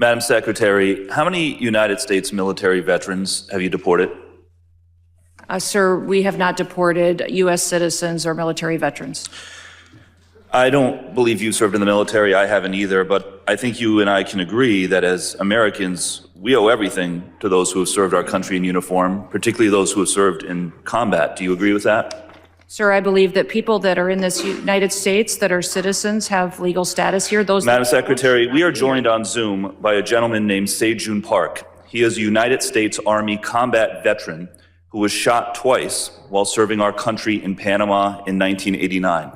Madam Secretary, how many United States military veterans have you deported? Sir, we have not deported U.S. citizens or military veterans. I don't believe you served in the military. I haven't either, but I think you and I can agree that as Americans, we owe everything to those who have served our country in uniform, particularly those who have served in combat. Do you agree with that? Sir, I believe that people that are in this United States that are citizens have legal status here. Madam Secretary, we are joined on Zoom by a gentleman named Se-Jun Park. He is a United States Army combat veteran who was shot twice while serving our country in Panama in 1989.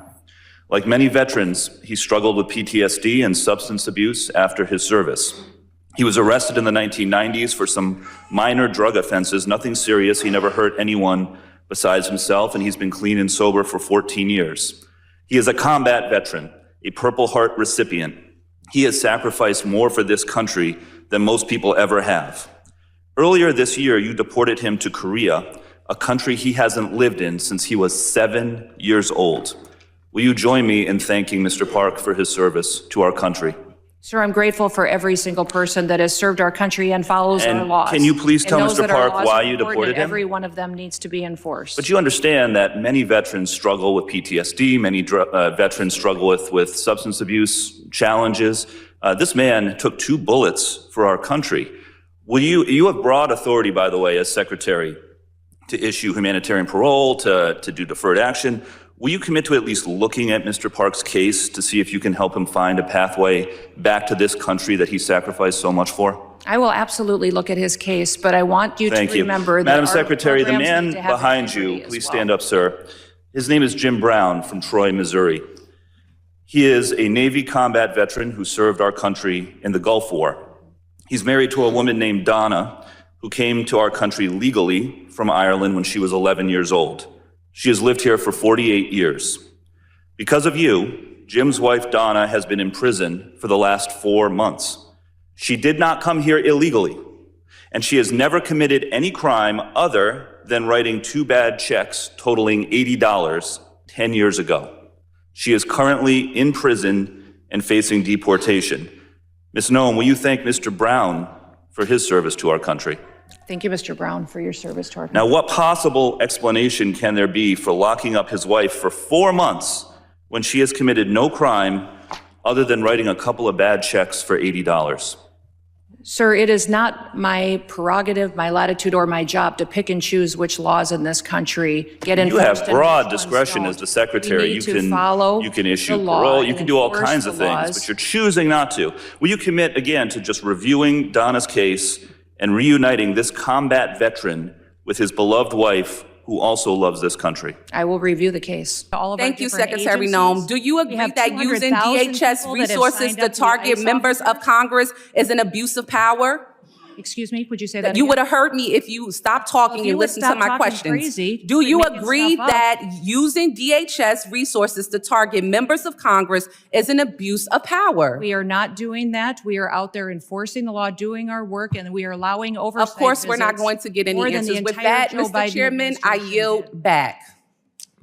Like many veterans, he struggled with PTSD and substance abuse after his service. He was arrested in the 1990s for some minor drug offenses, nothing serious. He never hurt anyone besides himself, and he's been clean and sober for 14 years. He is a combat veteran, a Purple Heart recipient. He has sacrificed more for this country than most people ever have. Earlier this year, you deported him to Korea, a country he hasn't lived in since he was 7 years old. Will you join me in thanking Mr. Park for his service to our country? Sir, I'm grateful for every single person that has served our country and follows our laws. Can you please tell Mr. Park why you deported him? Every one of them needs to be enforced. But you understand that many veterans struggle with PTSD, many veterans struggle with substance abuse challenges. This man took 2 bullets for our country. You have broad authority, by the way, as Secretary, to issue humanitarian parole, to do deferred action. Will you commit to at least looking at Mr. Park's case to see if you can help him find a pathway back to this country that he sacrificed so much for? I will absolutely look at his case, but I want you to remember that Madam Secretary, the man behind you, please stand up, sir. His name is Jim Brown from Troy, Missouri. He is a Navy combat veteran who served our country in the Gulf War. He's married to a woman named Donna, who came to our country legally from Ireland when she was 11 years old. She has lived here for 48 years. Because of you, Jim's wife, Donna, has been in prison for the last 4 months. She did not come here illegally, and she has never committed any crime other than writing 2 bad checks totaling $80 10 years ago. She is currently in prison and facing deportation. Ms. Noem, will you thank Mr. Brown for his service to our country? Thank you, Mr. Brown, for your service to our country. Now, what possible explanation can there be for locking up his wife for 4 months when she has committed no crime other than writing a couple of bad checks for $80? Sir, it is not my prerogative, my latitude, or my job to pick and choose which laws in this country get enforced. You have broad discretion as the Secretary. You can issue parole, you can do all kinds of things, but you're choosing not to. Will you commit, again, to just reviewing Donna's case and reuniting this combat veteran with his beloved wife, who also loves this country? I will review the case. Thank you, Secretary Noem. Do you agree that using DHS resources to target members of Congress is an abuse of power? Excuse me, would you say that You again? would have heard me if you stopped talking and listened to my questions. Do you agree that using DHS resources to target members of Congress is an abuse of power? We are not doing that. We are out there enforcing the law, doing our work, and we are allowing oversight. Of course, we're not going to get any answers. With that, Mr. Chairman, I yield back.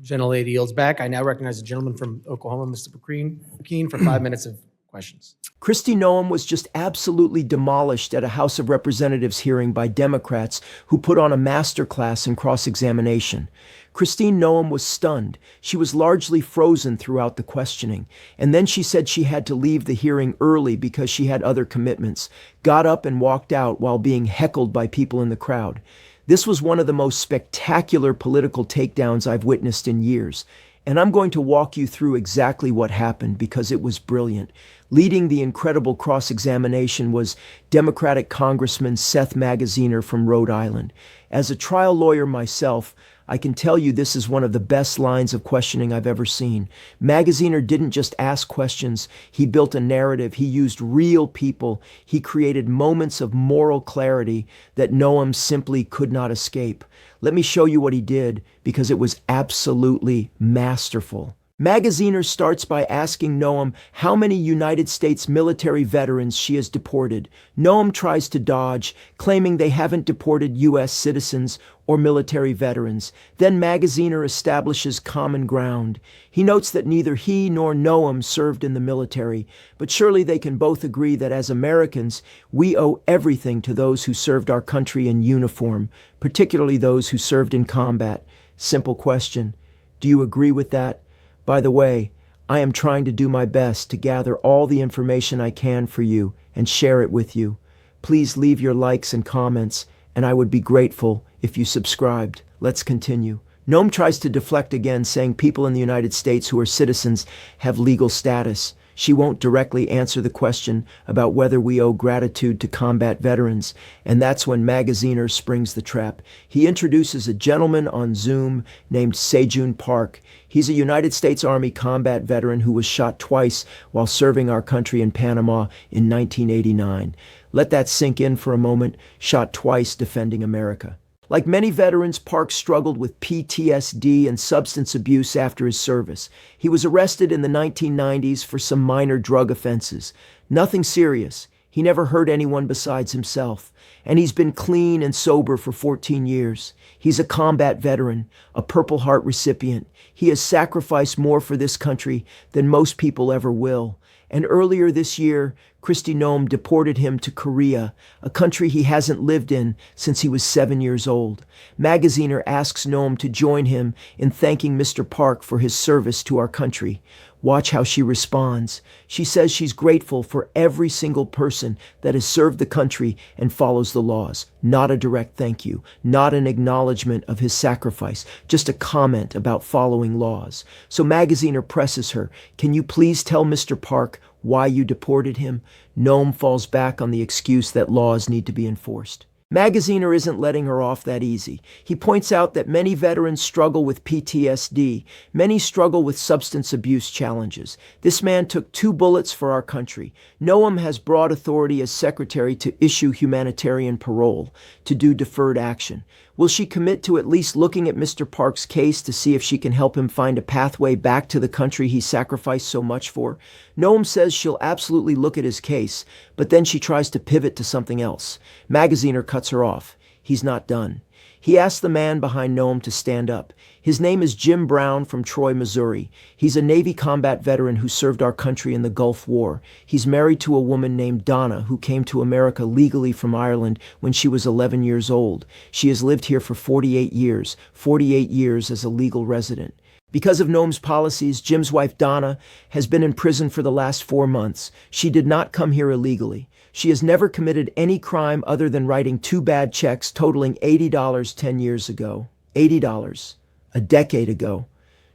Gentlelady yields back. I now recognize the gentleman from Oklahoma, Mr. McKean, for 5 minutes of questions. Kristi Noem was just absolutely demolished at a House of Representatives hearing by Democrats who put on a masterclass in cross-examination. Kristi Noem was stunned. She was largely frozen throughout the questioning. And then she said she had to leave the hearing early because she had other commitments, got up and walked out while being heckled by people in the crowd. This was one of the most spectacular political takedowns I've witnessed in years. And I'm going to walk you through exactly what happened because it was brilliant. Leading the incredible cross-examination was Democratic Congressman Seth Magaziner from Rhode Island. As a trial lawyer myself, I can tell you this is one of the best lines of questioning I've ever seen. Magaziner didn't just ask questions. He built a narrative. He used real people. He created moments of moral clarity that Noem simply could not escape. Let me show you what he did because it was absolutely masterful. Magaziner starts by asking Noem how many United States military veterans she has deported. Noem tries to dodge, claiming they haven't deported U.S. citizens or military veterans. Then Magaziner establishes common ground. He notes that neither he nor Noem served in the military, but surely they can both agree that as Americans, we owe everything to those who served our country in uniform, particularly those who served in combat. Simple question. Do you agree with that? By the way, I am trying to do my best to gather all the information I can for you and share it with you. Please leave your likes and comments, and I would be grateful if you subscribed. Let's continue. Noem tries to deflect again, saying people in the United States who are citizens have legal status. She won't directly answer the question about whether we owe gratitude to combat veterans, and that's when Magaziner springs the trap. He introduces a gentleman on Zoom named Sejun Park. He's a United States Army combat veteran who was shot twice while serving our country in Panama in 1989. Let that sink in for a moment. Shot twice defending America. Like many veterans, Park struggled with PTSD and substance abuse after his service. He was arrested in the 1990s for some minor drug offenses. Nothing serious. He never hurt anyone besides himself. And he's been clean and sober for 14 years. He's a combat veteran, a Purple Heart recipient. He has sacrificed more for this country than most people ever will. And earlier this year, Kristi Noem deported him to Korea, a country he hasn't lived in since he was 7 years old. Magaziner asks Noem to join him in thanking Mr. Park for his service to our country. Watch how she responds. She says she's grateful for every single person that has served the country and follows the laws. Not a direct thank you, not an acknowledgement of his sacrifice, just a comment about following laws. So Magaziner presses her, "Can you please tell Mr. Park why you deported him?" Noem falls back on the excuse that laws need to be enforced. Magaziner isn't letting her off that easy. He points out that many veterans struggle with PTSD. Many struggle with substance abuse challenges. This man took 2 bullets for our country. Noem has broad authority as secretary to issue humanitarian parole, to do deferred action. Will she commit to at least looking at Mr. Park's case to see if she can help him find a pathway back to the country he sacrificed so much for? Noem says she'll absolutely look at his case, but then she tries to pivot to something else. Magaziner cuts her off. He's not done. He asks the man behind Noem to stand up. His name is Jim Brown from Troy, Missouri. He's a Navy combat veteran who served our country in the Gulf War. He's married to a woman named Donna who came to America legally from Ireland when she was 11 years old. She has lived here for 48 years as a legal resident. Because of Noem's policies, Jim's wife Donna has been in prison for the last 4 months. She did not come here illegally. She has never committed any crime other than writing 2 bad checks totaling $80 10 years ago. $80. A decade ago.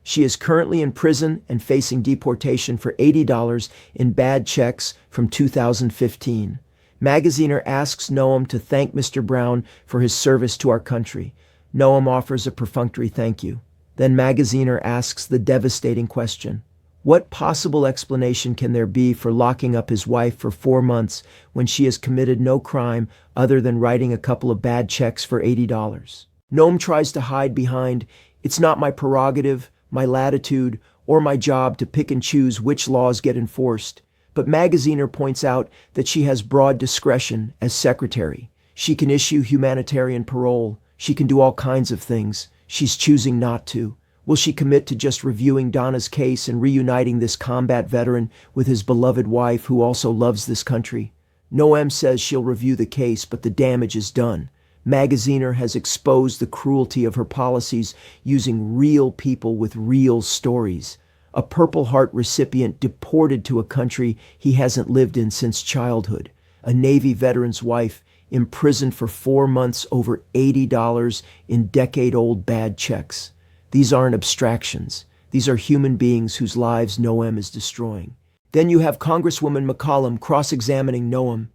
She is currently in prison and facing deportation for $80 in bad checks from 2015. Magaziner asks Noem to thank Mr. Brown for his service to our country. Noem offers a perfunctory thank you. Then Magaziner asks the devastating question. What possible explanation can there be for locking up his wife for 4 months when she has committed no crime other than writing a couple of bad checks for $80? Noem tries to hide behind, "It's not my prerogative, my latitude, or my job to pick and choose which laws get enforced." But Magaziner points out that she has broad discretion as secretary. She can issue humanitarian parole. She can do all kinds of things. She's choosing not to. Will she commit to just reviewing Donna's case and reuniting this combat veteran with his beloved wife who also loves this country? Noem says she'll review the case, but the damage is done. Magaziner has exposed the cruelty of her policies using real people with real stories. A Purple Heart recipient deported to a country he hasn't lived in since childhood. A Navy veteran's wife imprisoned for 4 months over $80 in decade-old bad checks. These aren't abstractions. These are human beings whose lives Noem is destroying. Then you have Congresswoman McCollum cross-examining Noem,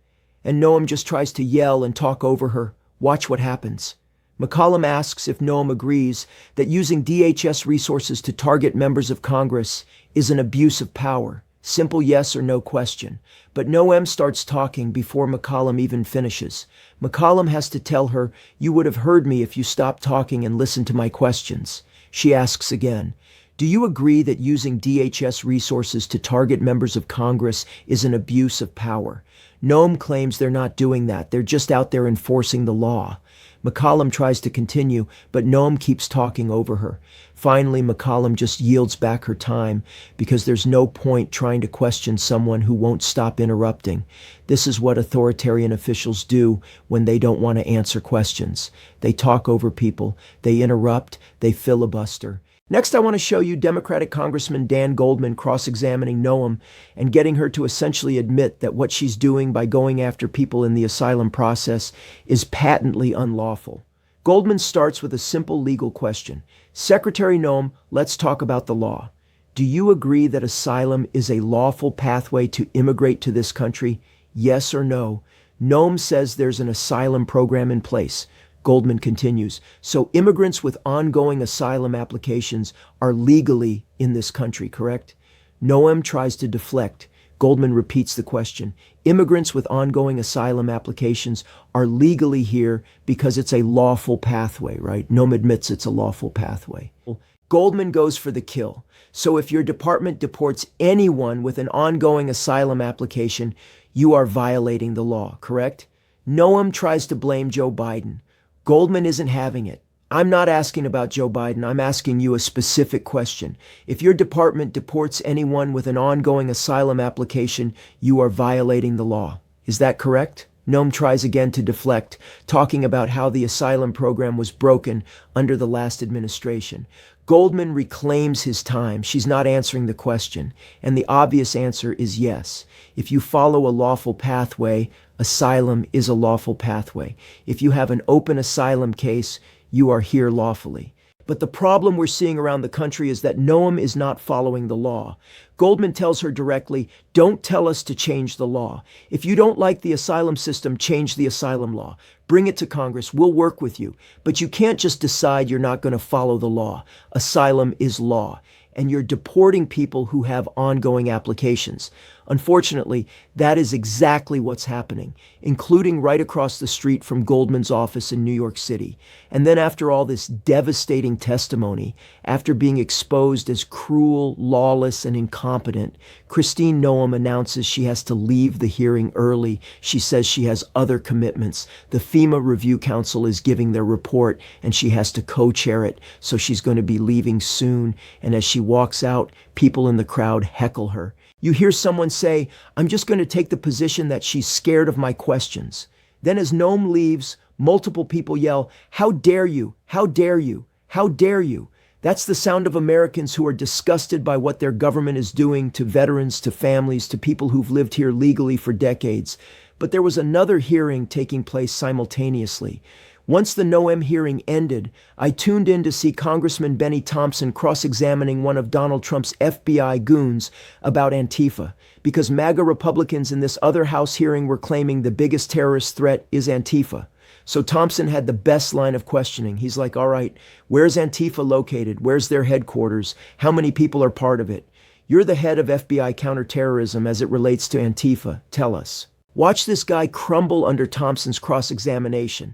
and Noem just tries to yell and talk over her. Watch what happens. McCollum asks if Noem agrees that using DHS resources to target members of Congress is an abuse of power. Simple yes or no question. But Noem starts talking before McCollum even finishes. McCollum has to tell her, "You would have heard me if you stopped talking and listened to my questions." She asks again, Do you agree that using DHS resources to target members of Congress is an abuse of power? Noem claims they're not doing that. They're just out there enforcing the law. McCollum tries to continue, but Noem keeps talking over her. Finally, McCollum just yields back her time because there's no point trying to question someone who won't stop interrupting. This is what authoritarian officials do when they don't want to answer questions. They talk over people, they interrupt, they filibuster. Next, I want to show you Democratic Congressman Dan Goldman cross-examining Noem and getting her to essentially admit that what she's doing by going after people in the asylum process is patently unlawful. Goldman starts with a simple legal question. Secretary Noem, let's talk about the law. Do you agree that asylum is a lawful pathway to immigrate to this country? Yes or no? Noem says there's an asylum program in place. Goldman continues, so immigrants with ongoing asylum applications are legally in this country, correct? Noem tries to deflect. Goldman repeats the question. Immigrants with ongoing asylum applications are legally here because it's a lawful pathway, right? Noem admits it's a lawful pathway. Goldman goes for the kill. So if your department deports anyone with an ongoing asylum application, you are violating the law, correct? Noem tries to blame Joe Biden. Goldman isn't having it. I'm not asking about Joe Biden. I'm asking you a specific question. If your department deports anyone with an ongoing asylum application, you are violating the law. Is that correct? Noem tries again to deflect, talking about how the asylum program was broken under the last administration. Goldman reclaims his time. She's not answering the question. And the obvious answer is yes. If you follow a lawful pathway, asylum is a lawful pathway. If you have an open asylum case, you are here lawfully. But the problem we're seeing around the country is that Noem is not following the law. Goldman tells her directly, don't tell us to change the law. If you don't like the asylum system, change the asylum law. Bring it to Congress. We'll work with you. But you can't just decide you're not going to follow the law. Asylum is law. And you're deporting people who have ongoing applications. Unfortunately, that is exactly what's happening, including right across the street from Goldman's office in New York City. And then after all this devastating testimony, after being exposed as cruel, lawless, and incompetent, Kristi Noem announces she has to leave the hearing early. She says she has other commitments. The FEMA Review Council is giving their report, and she has to co-chair it, so she's going to be leaving soon. And as she walks out, people in the crowd heckle her. You hear someone say, I'm just going to take the position that she's scared of my questions. Then as Noem leaves, multiple people yell, how dare you? How dare you? How dare you? That's the sound of Americans who are disgusted by what their government is doing to veterans, to families, to people who've lived here legally for decades. But there was another hearing taking place simultaneously. Once the Noem hearing ended, I tuned in to see Congressman Benny Thompson cross-examining one of Donald Trump's FBI goons about Antifa, because MAGA Republicans in this other House hearing were claiming the biggest terrorist threat is Antifa. So Thompson had the best line of questioning. He's like, all right, where's Antifa located? Where's their headquarters? How many people are part of it? You're the head of FBI counterterrorism as it relates to Antifa. Tell us. Watch this guy crumble under Thompson's cross-examination.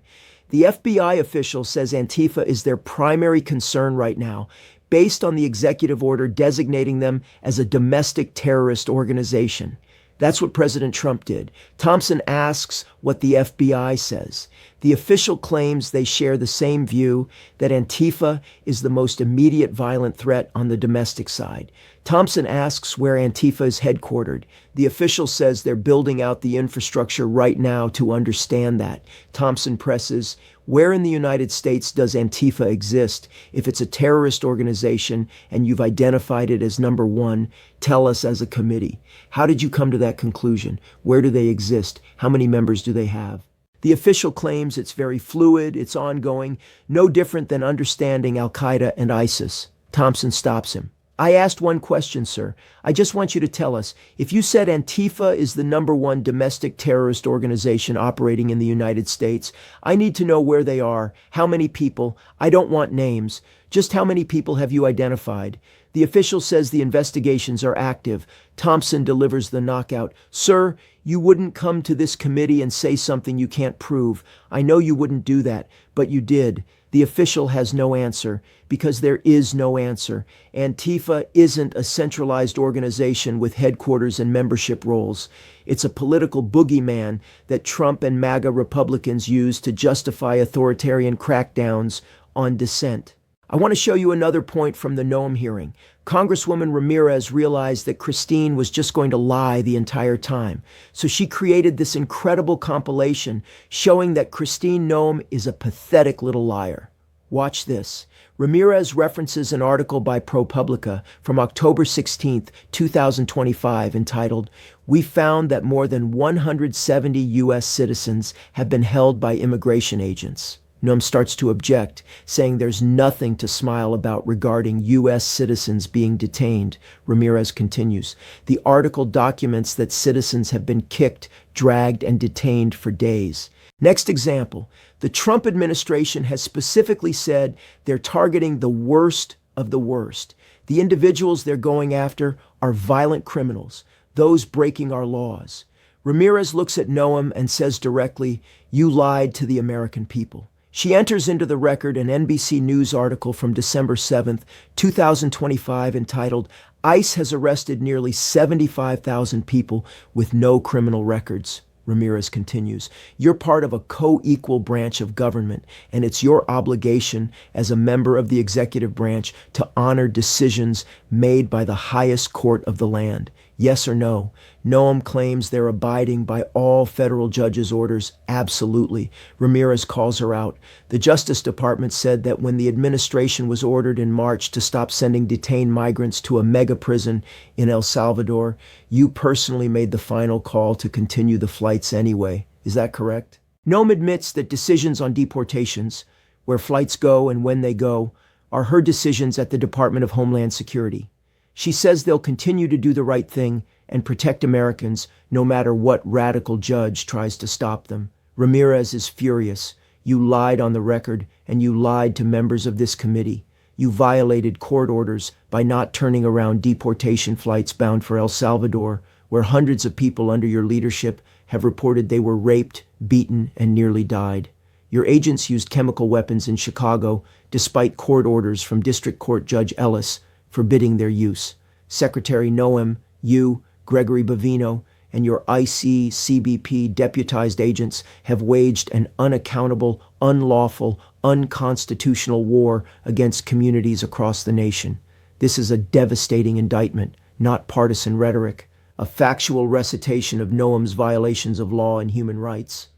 The FBI official says Antifa is their primary concern right now, based on the executive order designating them as a domestic terrorist organization. That's what President Trump did. Thompson asks what the FBI says. The official claims they share the same view, that Antifa is the most immediate violent threat on the domestic side. Thompson asks where Antifa is headquartered. The official says they're building out the infrastructure right now to understand that. Thompson presses, where in the United States does Antifa exist? If it's a terrorist organization and you've identified it as number one, tell us as a committee. How did you come to that conclusion? Where do they exist? How many members do they have? The official claims it's very fluid, it's ongoing, no different than understanding Al-Qaeda and ISIS. Thompson stops him. I asked one question, sir. I just want you to tell us, if you said Antifa is the number one domestic terrorist organization operating in the United States, I need to know where they are, how many people. I don't want names. Just how many people have you identified? The official says the investigations are active. Thompson delivers the knockout. Sir, you wouldn't come to this committee and say something you can't prove. I know you wouldn't do that, but you did. The official has no answer, because there is no answer. Antifa isn't a centralized organization with headquarters and membership roles. It's a political boogeyman that Trump and MAGA Republicans use to justify authoritarian crackdowns on dissent. I want to show you another point from the Noem hearing. Congresswoman Ramirez realized that Christine was just going to lie the entire time. So she created this incredible compilation showing that Kristi Noem is a pathetic little liar. Watch this. Ramirez references an article by ProPublica from October 16, 2025, entitled, "We found that more than 170 U.S. citizens have been held by immigration agents." Noem starts to object, saying there's nothing to smile about regarding U.S. citizens being detained. Ramirez continues, "The article documents that citizens have been kicked, dragged, and detained for days." Next example, the Trump administration has specifically said they're targeting the worst of the worst. The individuals they're going after are violent criminals, those breaking our laws. Ramirez looks at Noem and says directly, "You lied to the American people." She enters into the record an NBC News article from December 7th, 2025, entitled, "ICE has arrested nearly 75,000 people with no criminal records." Ramirez continues, "You're part of a co-equal branch of government, and it's your obligation as a member of the executive branch to honor decisions made by the highest court of the land. Yes or no?" Noem claims they're abiding by all federal judges' orders. Absolutely. Ramirez calls her out. The Justice Department said that when the administration was ordered in March to stop sending detained migrants to a mega prison in El Salvador, you personally made the final call to continue the flights anyway. Is that correct? Noem admits that decisions on deportations, where flights go and when they go, are her decisions at the Department of Homeland Security. She says they'll continue to do the right thing and protect Americans no matter what radical judge tries to stop them. Ramirez is furious. You lied on the record, and you lied to members of this committee. You violated court orders by not turning around deportation flights bound for El Salvador, where hundreds of people under your leadership have reported they were raped, beaten, and nearly died. Your agents used chemical weapons in Chicago, despite court orders from District Court Judge Ellis forbidding their use. Secretary Noem, you, Gregory Bavino, and your IC-CBP deputized agents have waged an unaccountable, unlawful, unconstitutional war against communities across the nation. This is a devastating indictment, not partisan rhetoric, a factual recitation of Noem's violations of law and human rights.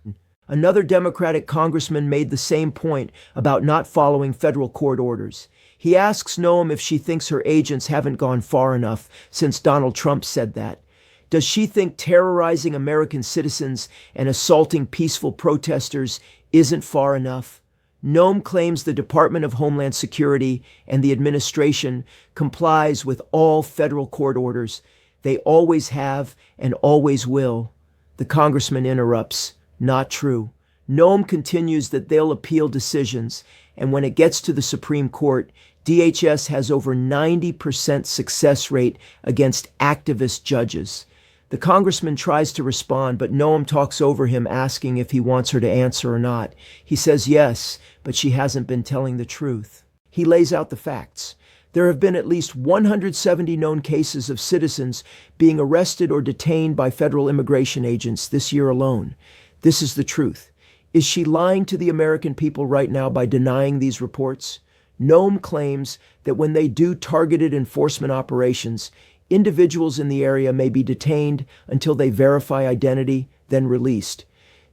Another Democratic congressman made the same point about not following federal court orders. He asks Noem if she thinks her agents haven't gone far enough since Donald Trump said that. Does she think terrorizing American citizens and assaulting peaceful protesters isn't far enough? Noem claims the Department of Homeland Security and the administration complies with all federal court orders. They always have and always will. The congressman interrupts. Not true. Noem continues that they'll appeal decisions, and when it gets to the Supreme Court, DHS has over 90% success rate against activist judges. The congressman tries to respond, but Noem talks over him, asking if he wants her to answer or not. He says yes, but she hasn't been telling the truth. He lays out the facts. There have been at least 170 known cases of citizens being arrested or detained by federal immigration agents this year alone. This is the truth. Is she lying to the American people right now by denying these reports? Noem claims that when they do targeted enforcement operations, individuals in the area may be detained until they verify identity, then released.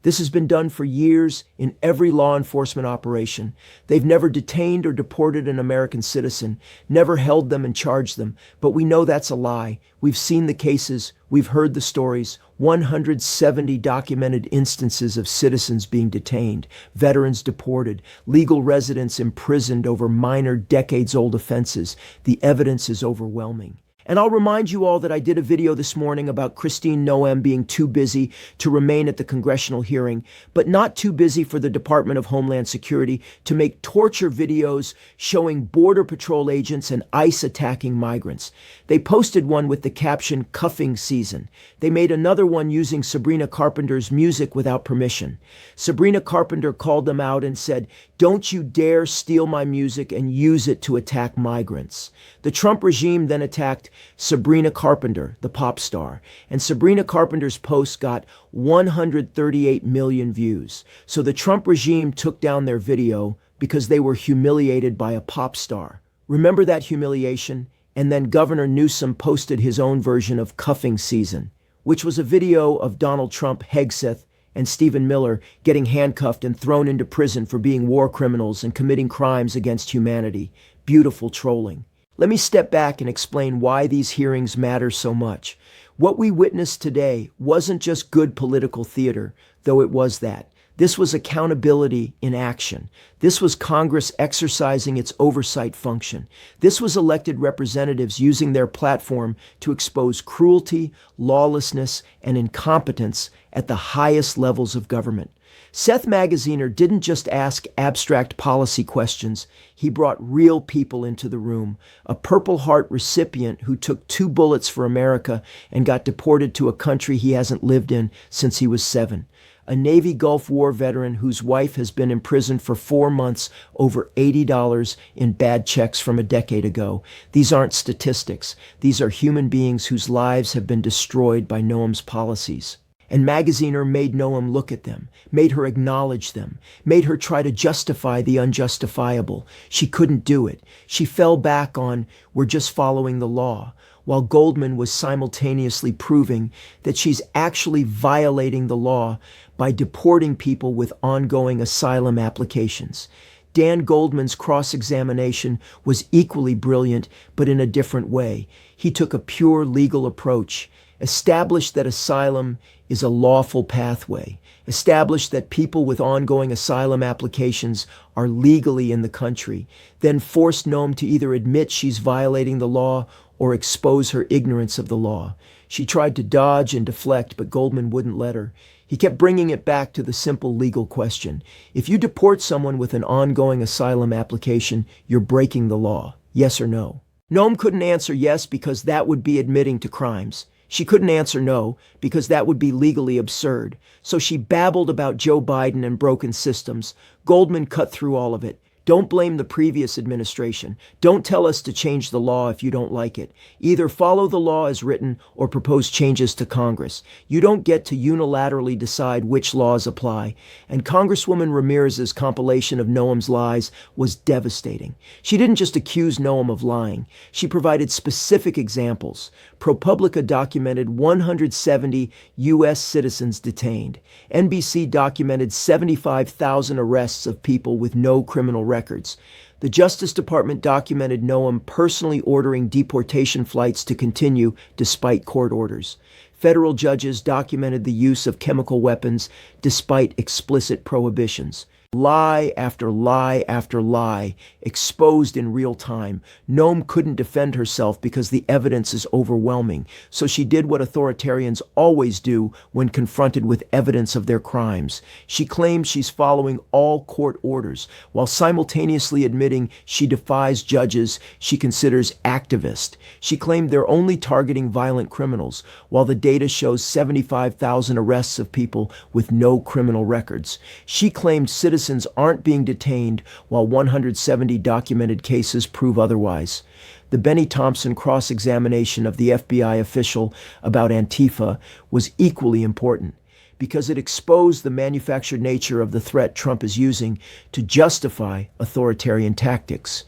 This has been done for years in every law enforcement operation. They've never detained or deported an American citizen, never held them and charged them. But we know that's a lie. We've seen the cases. We've heard the stories. 170 documented instances of citizens being detained, veterans deported, legal residents imprisoned over minor decades-old offenses. The evidence is overwhelming. And I'll remind you all that I did a video this morning about Kristi Noem being too busy to remain at the congressional hearing, but not too busy for the Department of Homeland Security to make torture videos showing Border Patrol agents and ICE attacking migrants. They posted one with the caption, "Cuffing Season." They made another one using Sabrina Carpenter's music without permission. Sabrina Carpenter called them out and said, "Don't you dare steal my music and use it to attack migrants." The Trump regime then attacked Sabrina Carpenter, the pop star, and Sabrina Carpenter's post got 138 million views. So the Trump regime took down their video because they were humiliated by a pop star. Remember that humiliation? And then Governor Newsom posted his own version of Cuffing Season, which was a video of Donald Trump, Hegseth, and Stephen Miller getting handcuffed and thrown into prison for being war criminals and committing crimes against humanity. Beautiful trolling. Let me step back and explain why these hearings matter so much. What we witnessed today wasn't just good political theater, though it was that. This was accountability in action. This was Congress exercising its oversight function. This was elected representatives using their platform to expose cruelty, lawlessness, and incompetence at the highest levels of government. Seth Magaziner didn't just ask abstract policy questions. He brought real people into the room. A Purple Heart recipient who took 2 bullets for America and got deported to a country he hasn't lived in since he was 7. A Navy Gulf War veteran whose wife has been imprisoned for 4 months over $80 in bad checks from a decade ago. These aren't statistics. These are human beings whose lives have been destroyed by Noem's policies. And Magaziner made Noem look at them, made her acknowledge them, made her try to justify the unjustifiable. She couldn't do it. She fell back on, "We're just following the law," while Goldman was simultaneously proving that she's actually violating the law by deporting people with ongoing asylum applications. Dan Goldman's cross-examination was equally brilliant, but in a different way. He took a pure legal approach, established that asylum is a lawful pathway, established that people with ongoing asylum applications are legally in the country, then forced Noem to either admit she's violating the law or expose her ignorance of the law. She tried to dodge and deflect, but Goldman wouldn't let her. He kept bringing it back to the simple legal question. If you deport someone with an ongoing asylum application, you're breaking the law. Yes or no? Noem couldn't answer yes because that would be admitting to crimes. She couldn't answer no because that would be legally absurd. So she babbled about Joe Biden and broken systems. Goldman cut through all of it. Don't blame the previous administration. Don't tell us to change the law if you don't like it. Either follow the law as written or propose changes to Congress. You don't get to unilaterally decide which laws apply. And Congresswoman Ramirez's compilation of Noem's lies was devastating. She didn't just accuse Noem of lying. She provided specific examples. ProPublica documented 170 U.S. citizens detained. NBC documented 75,000 arrests of people with no criminal records. The Justice Department documented Noem personally ordering deportation flights to continue despite court orders. Federal judges documented the use of chemical weapons despite explicit prohibitions. Lie after lie after lie, exposed in real time. Noem couldn't defend herself because the evidence is overwhelming, so she did what authoritarians always do when confronted with evidence of their crimes. She claims she's following all court orders, while simultaneously admitting she defies judges she considers activist. She claimed they're only targeting violent criminals, while the data shows 75,000 arrests of people with no criminal records. She claimed citizens aren't being detained, while 170 documented cases prove otherwise. The Benny Thompson cross-examination of the FBI official about Antifa was equally important because it exposed the manufactured nature of the threat Trump is using to justify authoritarian tactics.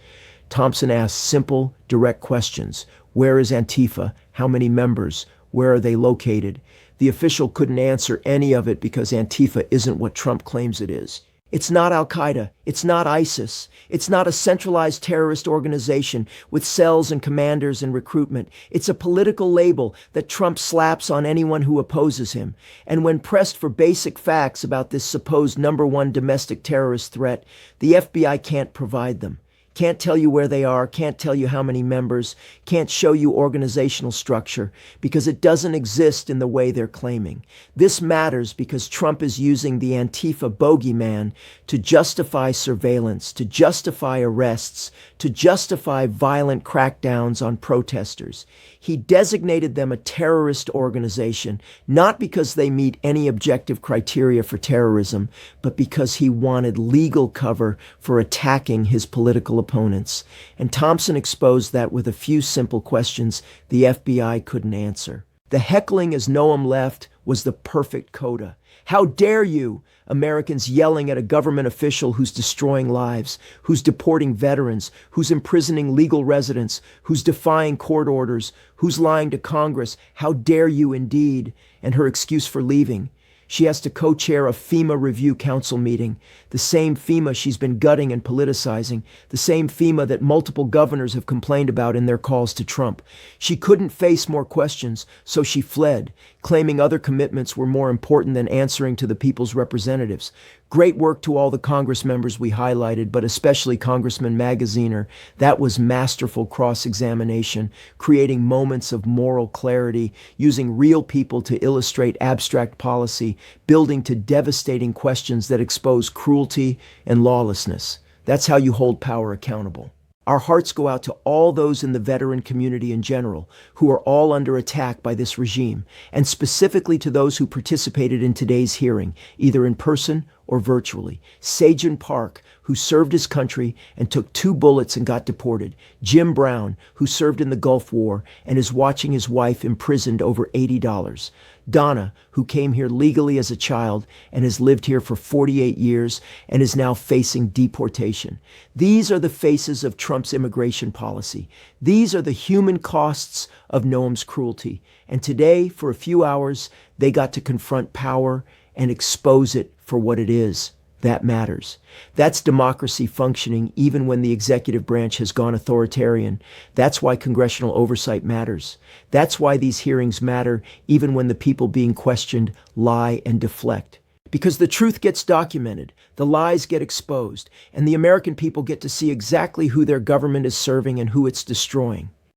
Thompson asked simple, direct questions. Where is Antifa? How many members? Where are they located? The official couldn't answer any of it because Antifa isn't what Trump claims it is. It's not Al-Qaeda. It's not ISIS. It's not a centralized terrorist organization with cells and commanders and recruitment. It's a political label that Trump slaps on anyone who opposes him. And when pressed for basic facts about this supposed #1 domestic terrorist threat, the FBI can't provide them. Can't tell you where they are, can't tell you how many members, can't show you organizational structure, because it doesn't exist in the way they're claiming. This matters because Trump is using the Antifa bogeyman to justify surveillance, to justify arrests, to justify violent crackdowns on protesters. He designated them a terrorist organization, not because they meet any objective criteria for terrorism, but because he wanted legal cover for attacking his political opponents. And Thompson exposed that with a few simple questions the FBI couldn't answer. The heckling as Noem left was the perfect coda. How dare you? Americans yelling at a government official who's destroying lives, who's deporting veterans, who's imprisoning legal residents, who's defying court orders, who's lying to Congress. How dare you indeed? And her excuse for leaving. She has to co-chair a FEMA Review Council meeting, the same FEMA she's been gutting and politicizing, the same FEMA that multiple governors have complained about in their calls to Trump. She couldn't face more questions, so she fled, claiming other commitments were more important than answering to the people's representatives. Great work to all the Congress members we highlighted, but especially Congressman Magaziner. That was masterful cross-examination, creating moments of moral clarity, using real people to illustrate abstract policy, building to devastating questions that expose cruelty and lawlessness. That's how you hold power accountable. Our hearts go out to all those in the veteran community in general who are all under attack by this regime, and specifically to those who participated in today's hearing, either in person or virtually. Sajin Park, who served his country and took 2 bullets and got deported. Jim Brown, who served in the Gulf War and is watching his wife imprisoned over $80. Donna, who came here legally as a child and has lived here for 48 years and is now facing deportation. These are the faces of Trump's immigration policy. These are the human costs of Noem's cruelty. And today, for a few hours, they got to confront power and expose it for what it is. That matters. That's democracy functioning even when the executive branch has gone authoritarian. That's why congressional oversight matters. That's why these hearings matter even when the people being questioned lie and deflect. Because the truth gets documented, the lies get exposed, and the American people get to see exactly who their government is serving and who it's destroying.